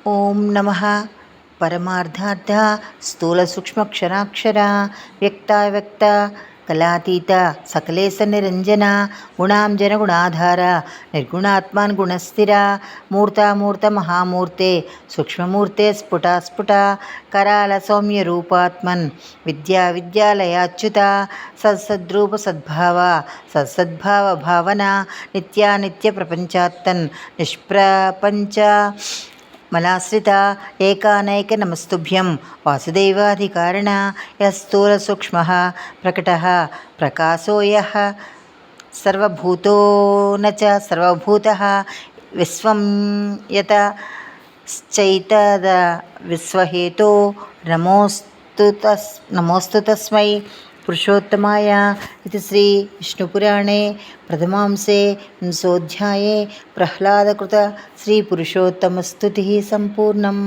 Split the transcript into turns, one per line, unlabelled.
ఓం నమః పరమార్థార్థ స్థూల సూక్ష్మక్షరాక్షర వ్యక్తావ్యక్త కళాతీత సకలేశ నిరంజన గుణాంజన గుణాధార నిర్గుణాత్మాన్ గుణస్థిర మూర్తామూర్త మహామూర్తే సూక్ష్మమూర్తే స్ఫుట కరాల సౌమ్య రూపాత్మన్ విద్యా విద్యాలయాచ్యుత సత్సద్రూప సద్భావ సత్సద్భావ భావన నిత్యానిత్య ప్రపంచాత్తన్ నిష్ప్రపంచ మలాశ్రిత ఏకానైక నమస్తుభ్యం వాసుదేవాధికారణ యస్థూల సూక్ష్మ ప్రకట ప్రకాశో యః సర్వభూతో నచ సర్వభూతః విశ్వం యత చైతద విశ్వహేతో నమోస్తు తస్మై పురుషోత్తమాయ ఇది శ్రీ విష్ణుపురాణే ప్రథమాంసే వింశోऽధ్యాయే ప్రహ్లాదకృత శ్రీ పురుషోత్తమస్తుతి సంపూర్ణం.